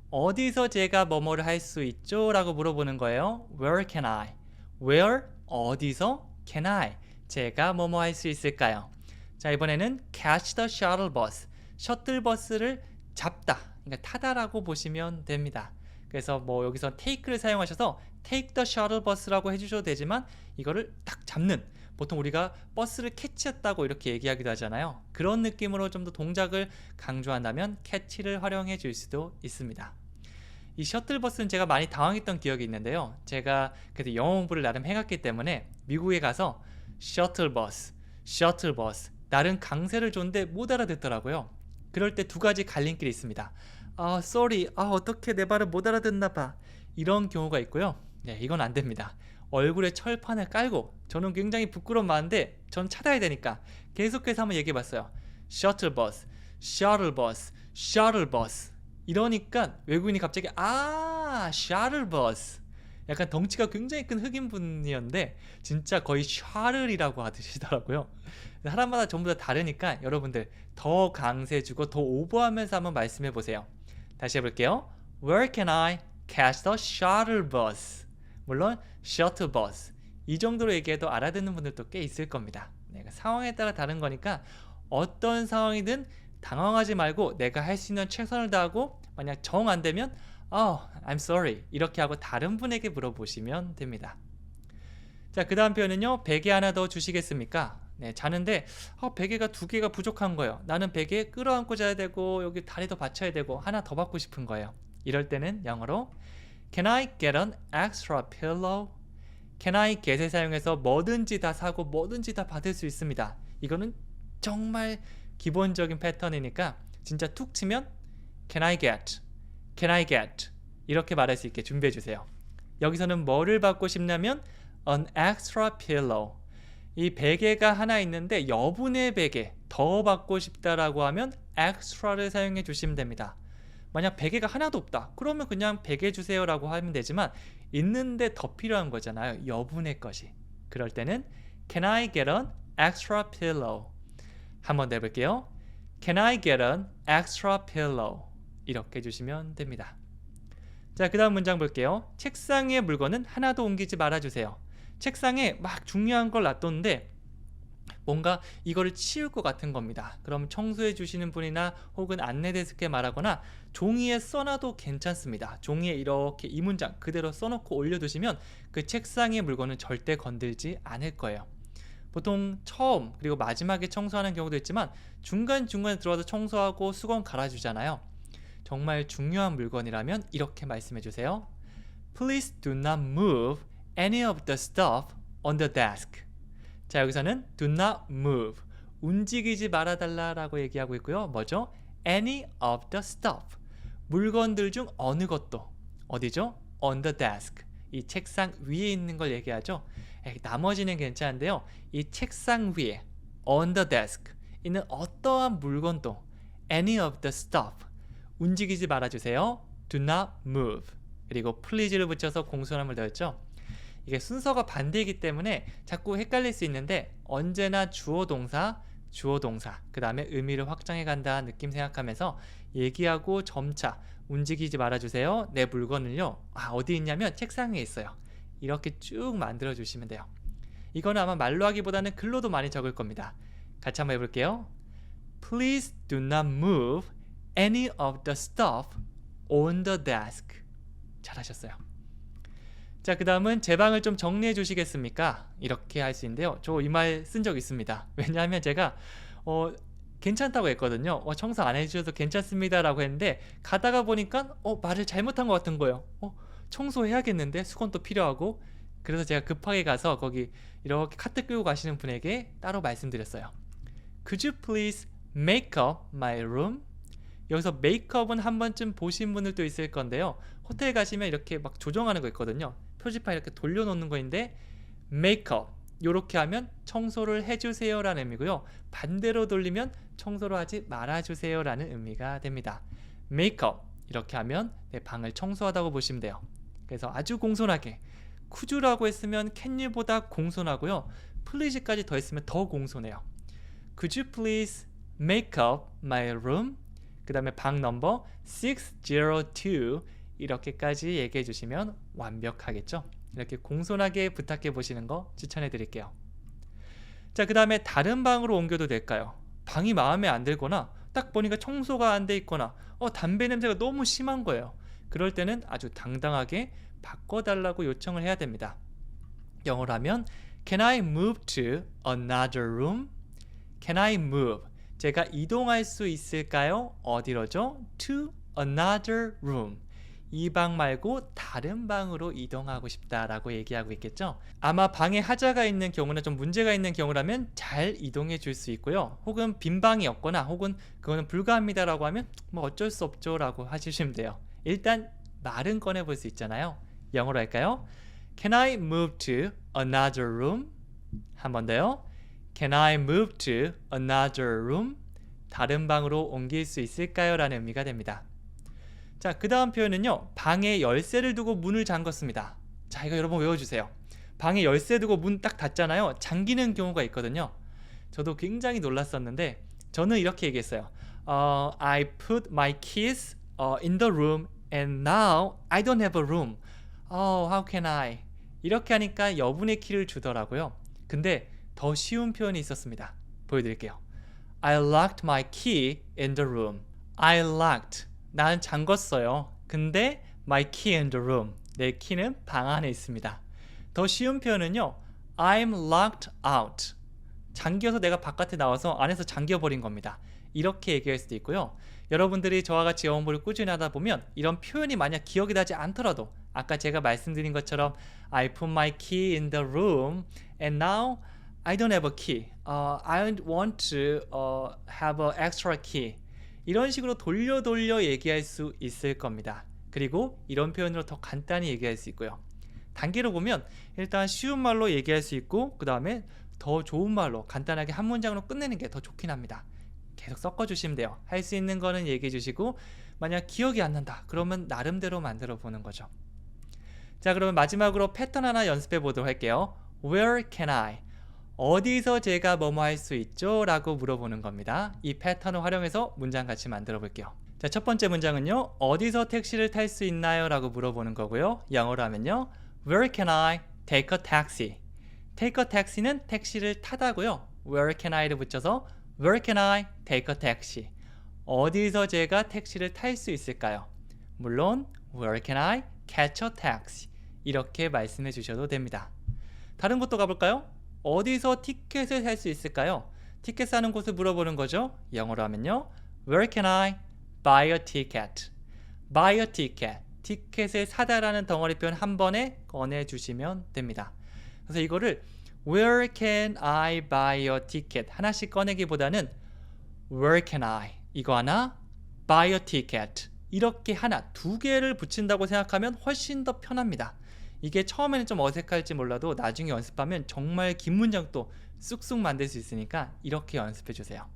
어디서 제가 뭐뭐를 할 수 있죠? 라고 물어보는 거예요. Where can I? Where? 어디서? Can I? 제가 뭐뭐 할 수 있을까요? 자, 이번에는 catch the shuttle bus. 셔틀버스를 잡다, 그러니까 타다라고 보시면 됩니다. 그래서 뭐 여기서 take를 사용하셔서 take the shuttle bus라고 해주셔도 되지만 이거를 딱 잡는, 보통 우리가 버스를 캐치했다고 이렇게 얘기하기도 하잖아요. 그런 느낌으로 좀 더 동작을 강조한다면 catch를 활용해 줄 수도 있습니다. 이 셔틀버스는 제가 많이 당황했던 기억이 있는데요. 제가 그래도 영어 공부를 나름 해갔기 때문에 미국에 가서 셔틀버스, 셔틀버스, 나름 강세를 줬는데 못 알아듣더라고요. 그럴 때 두 가지 갈림길이 있습니다. sorry, 어떻게 내 말을 못 알아듣나 봐. 이런 경우가 있고요. 네, 이건 안 됩니다. 얼굴에 철판을 깔고, 저는 굉장히 부끄러운 마음인데 전 찾아야 되니까 계속해서 한번 얘기해 봤어요. 셔틀버스, 셔틀버스, 셔틀버스. 이러니까 외국인이 갑자기 셔틀버스. 약간 덩치가 굉장히 큰 흑인 분이었는데 진짜 거의 샤를이라고 하시더라고요. 사람마다 전부 다 다르니까 여러분들 더 강세 주고 더 오버하면서 한번 말씀해 보세요. 다시 해볼게요. Where can I catch the shuttle bus? 물론 shuttle bus 이 정도로 얘기해도 알아듣는 분들도 꽤 있을 겁니다. 상황에 따라 다른 거니까 어떤 상황이든 당황하지 말고 내가 할 수 있는 최선을 다하고, 만약 정 안 되면 I'm sorry 이렇게 하고 다른 분에게 물어보시면 됩니다. 자, 그 다음 표현은요. 베개 하나 더 주시겠습니까? 네, 자는데 베개가 두 개가 부족한 거예요. 나는 베개에 끌어안고 자야 되고 여기 다리도 받쳐야 되고 하나 더 받고 싶은 거예요. 이럴 때는 영어로 Can I get an extra pillow? Can I get을 사용해서 뭐든지 다 사고 뭐든지 다 받을 수 있습니다. 이거는 정말 기본적인 패턴이니까 진짜 툭 치면 Can I get? Can I get? 이렇게 말할 수 있게 준비해 주세요. 여기서는 뭐를 받고 싶냐면 an extra pillow. 이 베개가 하나 있는데 여분의 베개 더 받고 싶다라고 하면 extra를 사용해 주시면 됩니다. 만약 베개가 하나도 없다, 그러면 그냥 베개 주세요 라고 하면 되지만 있는데 더 필요한 거잖아요. 여분의 것이. 그럴 때는 Can I get an extra pillow? 한번 더 해볼게요. Can I get an extra pillow? 이렇게 해주시면 됩니다. 자, 그 다음 문장 볼게요. 책상 위의 물건은 하나도 옮기지 말아주세요. 책상에 막 중요한 걸 놔뒀는데 뭔가 이거를 치울 것 같은 겁니다. 그럼 청소해 주시는 분이나 혹은 안내데스크에 말하거나 종이에 써놔도 괜찮습니다. 종이에 이렇게 이 문장 그대로 써놓고 올려두시면 그 책상의 물건은 절대 건들지 않을 거예요. 보통 처음 그리고 마지막에 청소하는 경우도 있지만 중간중간에 들어와서 청소하고 수건 갈아주잖아요. 정말 중요한 물건이라면 이렇게 말씀해 주세요. Please do not move any of the stuff on the desk. 자, 여기서는 do not move, 움직이지 말아달라라고 얘기하고 있고요. 뭐죠? Any of the stuff, 물건들 중 어느 것도. 어디죠? On the desk, 이 책상 위에 있는 걸 얘기하죠. 나머지는 괜찮은데요. 이 책상 위에 on the desk 있는 어떠한 물건도 any of the stuff, 움직이지 말아주세요. Do not move. 그리고 please를 붙여서 공손함을 더했죠. 이게 순서가 반대이기 때문에 자꾸 헷갈릴 수 있는데 언제나 주어 동사, 그 다음에 의미를 확장해 간다는 느낌 생각하면서 얘기하고 점차 움직이지 말아주세요. 내 물건을요. 어디 있냐면 책상 위에 있어요. 이렇게 쭉 만들어 주시면 돼요. 이거는 아마 말로 하기보다는 글로도 많이 적을 겁니다. 같이 한번 해볼게요. Please do not move any of the stuff on the desk. 잘하셨어요. 자, 그 다음은 제 방을 좀 정리해 주시겠습니까? 이렇게 할 수 있는데요. 저 이 말 쓴 적 있습니다. 왜냐하면 제가 괜찮다고 했거든요. 청소 안 해주셔도 괜찮습니다 라고 했는데 가다가 보니까 말을 잘못한 것 같은 거예요. 청소해야겠는데 수건도 필요하고. 그래서 제가 급하게 가서 거기 이렇게 카트 끌고 가시는 분에게 따로 말씀드렸어요. Could you please make up my room? 여기서 메이크업은 한 번쯤 보신 분들도 있을 건데요. 호텔 가시면 이렇게 막 조정하는 거 있거든요. 표지판 이렇게 돌려놓는 거인데 메이크업 이렇게 하면 청소를 해주세요 라는 의미고요. 반대로 돌리면 청소를 하지 말아주세요 라는 의미가 됩니다. 메이크업 이렇게 하면 내 방을 청소하다고 보시면 돼요. 그래서 아주 공손하게 could라고 했으면 can you보다 공손하고요. please까지 더했으면 더 공손해요. Could you please make up my room? 그 다음에 방 넘버 602 이렇게까지 얘기해 주시면 완벽하겠죠. 이렇게 공손하게 부탁해 보시는 거 추천해 드릴게요. 자, 그 다음에 다른 방으로 옮겨도 될까요? 방이 마음에 안 들거나 딱 보니까 청소가 안 돼 있거나 담배 냄새가 너무 심한 거예요. 그럴 때는 아주 당당하게 바꿔달라고 요청을 해야 됩니다. 영어로 하면 Can I move to another room? Can I move? 제가 이동할 수 있을까요? 어디로죠? To another room. 이 방 말고 다른 방으로 이동하고 싶다라고 얘기하고 있겠죠. 아마 방에 하자가 있는 경우나 좀 문제가 있는 경우라면 잘 이동해 줄 수 있고요. 혹은 빈 방이 없거나 혹은 그거는 불가합니다라고 하면 뭐 어쩔 수 없죠 라고 하시면 돼요. 일단 말은 꺼내 볼 수 있잖아요. 영어로 할까요? Can I move to another room? 한 번 더요. Can I move to another room? 다른 방으로 옮길 수 있을까요? 라는 의미가 됩니다. 자, 그 다음 표현은요. 방에 열쇠를 두고 문을 잠궜습니다. 자, 이거 여러분 외워주세요. 방에 열쇠 두고 문 딱 닫잖아요. 잠기는 경우가 있거든요. 저도 굉장히 놀랐었는데 저는 이렇게 얘기했어요. I put my keys in the room and now I don't have a room. How can I? 이렇게 하니까 여분의 키를 주더라고요. 근데 더 쉬운 표현이 있었습니다. 보여드릴게요. I locked my key in the room. I locked. 난 잠궜어요. 근데 my key in the room. 내 키는 방 안에 있습니다. 더 쉬운 표현은요. I'm locked out. 잠겨서 내가 바깥에 나와서 안에서 잠겨버린 겁니다. 이렇게 얘기할 수도 있고요. 여러분들이 저와 같이 영어 공부를 꾸준히 하다 보면 이런 표현이 만약 기억이 나지 않더라도 아까 제가 말씀드린 것처럼 I put my key in the room and now I don't have a key. I want to have an extra key. 이런 식으로 돌려 얘기할 수 있을 겁니다. 그리고 이런 표현으로 더 간단히 얘기할 수 있고요. 단계로 보면 일단 쉬운 말로 얘기할 수 있고 그 다음에 더 좋은 말로 간단하게 한 문장으로 끝내는 게 더 좋긴 합니다. 계속 섞어주시면 돼요. 할 수 있는 거는 얘기해 주시고 만약 기억이 안 난다 그러면 나름대로 만들어 보는 거죠. 자, 그러면 마지막으로 패턴 하나 연습해 보도록 할게요. Where can I? 어디서 제가 뭐뭐 할 수 있죠? 라고 물어보는 겁니다. 이 패턴을 활용해서 문장 같이 만들어 볼게요. 자, 첫 번째 문장은요. 어디서 택시를 탈 수 있나요? 라고 물어보는 거고요. 영어로 하면요. Where can I take a taxi? take a taxi는 택시를 타다고요. Where can I를 붙여서 Where can I take a taxi? 어디서 제가 택시를 탈 수 있을까요? 물론 Where can I catch a taxi? 이렇게 말씀해 주셔도 됩니다. 다른 곳도 가볼까요? 어디서 티켓을 살 수 있을까요? 티켓 사는 곳을 물어보는 거죠. 영어로 하면요. Where can I buy a ticket? buy a ticket. 티켓을 사다라는 덩어리 표현 한 번에 꺼내주시면 됩니다. 그래서 이거를 Where can I buy a ticket? 하나씩 꺼내기보다는 Where can I? 이거 하나, buy a ticket. 이렇게 하나, 두 개를 붙인다고 생각하면 훨씬 더 편합니다. 이게 처음에는 좀 어색할지 몰라도 나중에 연습하면 정말 긴 문장도 쑥쑥 만들 수 있으니까 이렇게 연습해 주세요.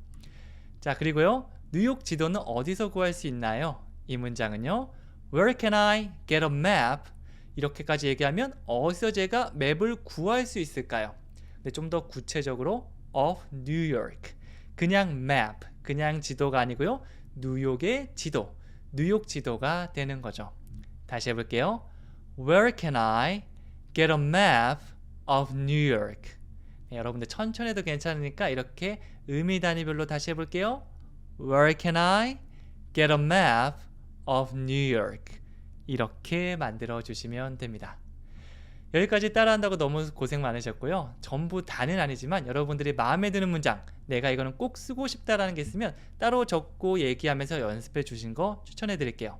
자, 그리고요. 뉴욕 지도는 어디서 구할 수 있나요? 이 문장은요. Where can I get a map? 이렇게까지 얘기하면 어디서 제가 맵을 구할 수 있을까요? 근데 좀 더 구체적으로 of New York. 그냥 map, 그냥 지도가 아니고요. 뉴욕의 지도, 뉴욕 지도가 되는 거죠. 다시 해볼게요. Where can I get a map of New York? 네, 여러분들 천천히 해도 괜찮으니까 이렇게 의미 단위별로 다시 해볼게요. Where can I get a map of New York? 이렇게 만들어 주시면 됩니다. 여기까지 따라한다고 너무 고생 많으셨고요. 전부 다는 아니지만 여러분들이 마음에 드는 문장, 내가 이거는 꼭 쓰고 싶다라는 게 있으면 따로 적고 얘기하면서 연습해 주신 거 추천해 드릴게요.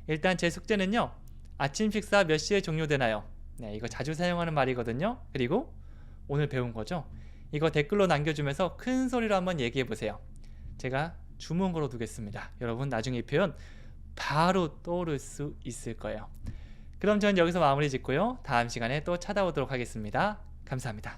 일단 제 숙제는요. 아침 식사 몇 시에 종료되나요? 네, 이거 자주 사용하는 말이거든요. 그리고 오늘 배운 거죠. 이거 댓글로 남겨주면서 큰 소리로 한번 얘기해 보세요. 제가 주문 걸어 두겠습니다. 여러분 나중에 이 표현 바로 떠오를 수 있을 거예요. 그럼 전 여기서 마무리 짓고요. 다음 시간에 또 찾아오도록 하겠습니다. 감사합니다.